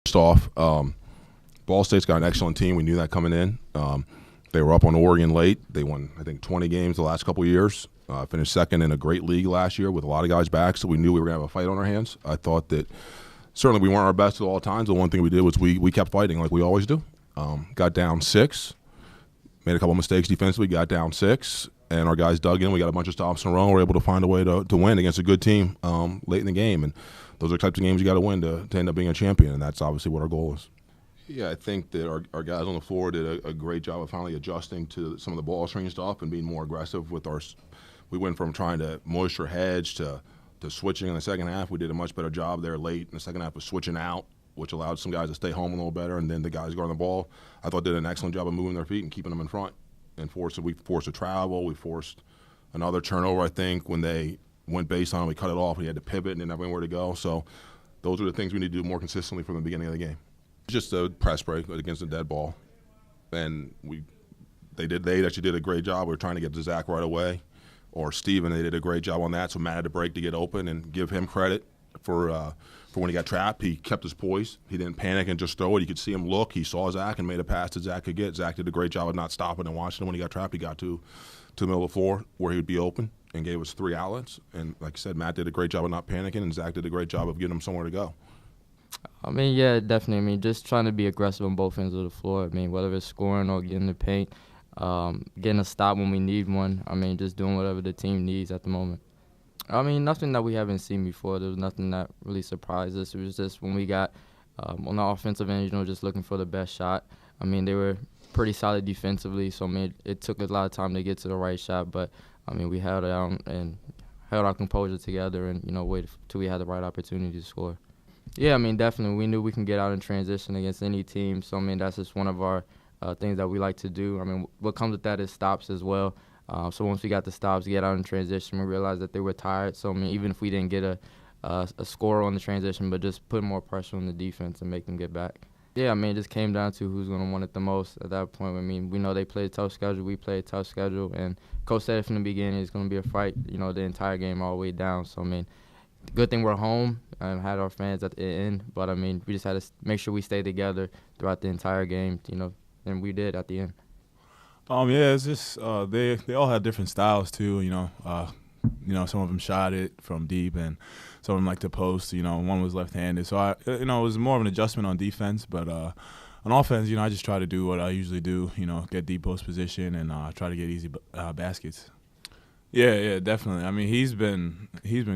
First off, Ball State's got an excellent team. We knew that coming in. They were up on Oregon late. They won, I think, 20 games the last couple of years. Finished second in a great league last year with a lot of guys back, so we knew we were going to have a fight on our hands. I thought that certainly we weren't our best at all times. The one thing we did was we kept fighting like we always do. Got down 6, made a couple of mistakes defensively, got down 6, and our guys dug in. We got a bunch of stops in a row. We were able to find a way to win against a good team late in the game. And those are the types of games you got to win to end up being a champion, and that's obviously what our goal is. Yeah, I think that our guys on the floor did a great job of finally adjusting to some of the ball screen stuff and being more aggressive with our – we went from trying to moisture hedge to switching in the second half. We did a much better job there late in the second half of switching out, which allowed some guys to stay home a little better, and then the guys guarding the ball, I thought, did an excellent job of moving their feet and keeping them in front. And we forced a travel. We forced another turnover, I think, when they went base on him. We cut it off. We had to pivot and didn't have anywhere to go. So those are the things we need to do more consistently from the beginning of the game. Just a press break against a dead ball, and they actually did a great job. We were trying to get to Zach right away, or Steven. They did a great job on that. So Matt had to break to get open, and give him credit for when he got trapped. He kept his poise. He didn't panic and just throw it. You could see him look. He saw Zach and made a pass that Zach could get. Zach did a great job of not stopping and watching him. When he got trapped, he got to the middle of the floor where he would be open and gave us 3 outlets. And like I said, Matt did a great job of not panicking, and Zach did a great job of getting him somewhere to go. I mean, yeah, definitely. I mean, just trying to be aggressive on both ends of the floor. I mean, whether it's scoring or getting the paint, getting a stop when we need one. I mean, just doing whatever the team needs at the moment. I mean, nothing that we haven't seen before. There was nothing that really surprised us. It was just when we got on the offensive end, just looking for the best shot. I mean, they were pretty solid defensively, so I mean, it took a lot of time to get to the right shot. But I mean, we held it out and held our composure together, and waited till we had the right opportunity to score. Yeah, I mean, definitely. We knew we can get out in transition against any team. So, I mean, that's just one of our things that we like to do. I mean, what comes with that is stops as well. So once we got the stops, get out in transition, we realized that they were tired. So, I mean, even if we didn't get a score on the transition, but just put more pressure on the defense and make them get back. Yeah, I mean, it just came down to who's going to want it the most at that point. I mean, we know they play a tough schedule. We play a tough schedule. And Coach said from the beginning it's going to be a fight, the entire game all the way down. So, I mean, good thing we're home and had our fans at the end, but I mean, we just had to make sure we stay together throughout the entire game, and we did at the end. Yeah, it's just they all had different styles too. Some of them shot it from deep, and some of them like to post. One was left-handed, so it was more of an adjustment on defense, but on offense, I just try to do what I usually do. Get deep post position and try to get easy baskets. Yeah, definitely. I mean, he's been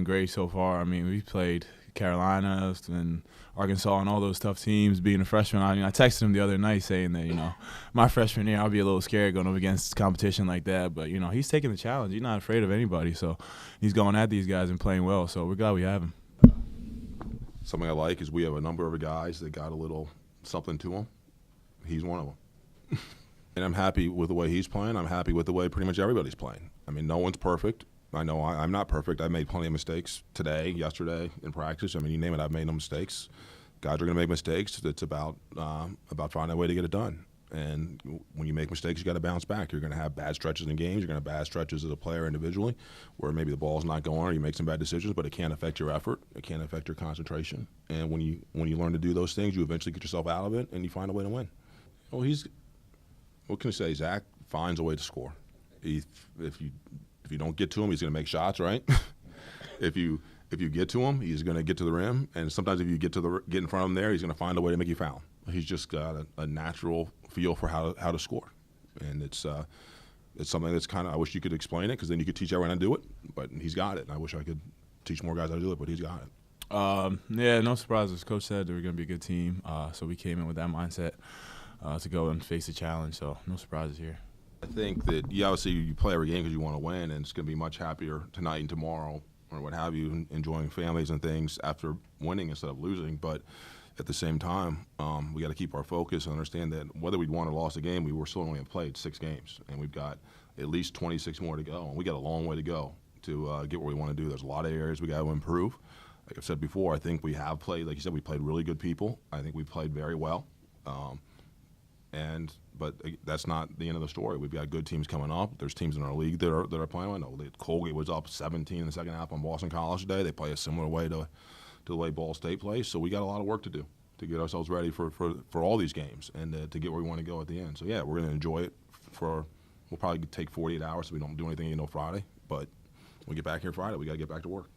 great so far. I mean, we've played Carolina and Arkansas and all those tough teams. Being a freshman, I texted him the other night saying that my freshman year I'll be a little scared going up against competition like that. But he's taking the challenge. He's not afraid of anybody. So he's going at these guys and playing well. So we're glad we have him. Something I like is we have a number of guys that got a little something to them. He's one of them. And I'm happy with the way he's playing. I'm happy with the way pretty much everybody's playing. I mean, no one's perfect. I know I'm not perfect. I made plenty of mistakes today, yesterday, in practice. I mean, you name it, I've made no mistakes. Guys are going to make mistakes. It's about finding a way to get it done. And when you make mistakes, you got to bounce back. You're going to have bad stretches in games. You're going to have bad stretches as a player individually where maybe the ball's not going or you make some bad decisions, but it can't affect your effort. It can't affect your concentration. And when you learn to do those things, you eventually get yourself out of it and you find a way to win. Well, what can I say? Zach finds a way to score. If you don't get to him, he's going to make shots, right? If you get to him, he's going to get to the rim, and sometimes if you get in front of him there, he's going to find a way to make you foul. He's just got a natural feel for how to score, and it's something that's kind of, I wish you could explain it because then you could teach everyone how to do it, but he's got it. And I wish I could teach more guys how to do it, but he's got it. Yeah, no surprises. Coach said they were going to be a good team, so we came in with that mindset to go and face the challenge. So no surprises here. I think that obviously you play every game because you want to win, and it's going to be much happier tonight and tomorrow or what have you, enjoying families and things after winning instead of losing. But at the same time, we got to keep our focus and understand that whether we won or lost a game, we still only have played 6 games, and we've got at least 26 more to go, and we got a long way to go to get where we want to do. There's a lot of areas we got to improve. Like I've said before, I think we have played, like you said, we played really good people. I think we played very well. But that's not the end of the story. We've got good teams coming up. There's teams in our league that are playing. I know that Colgate was up 17 in the second half on Boston College today. They play a similar way to the way Ball State plays. So we got a lot of work to do. to get ourselves ready for all these games and to get where we want to go at the end. So yeah, we're going to enjoy it. We'll probably take 48 hours so we don't do anything Friday, but when we get back here Friday, we got to get back to work.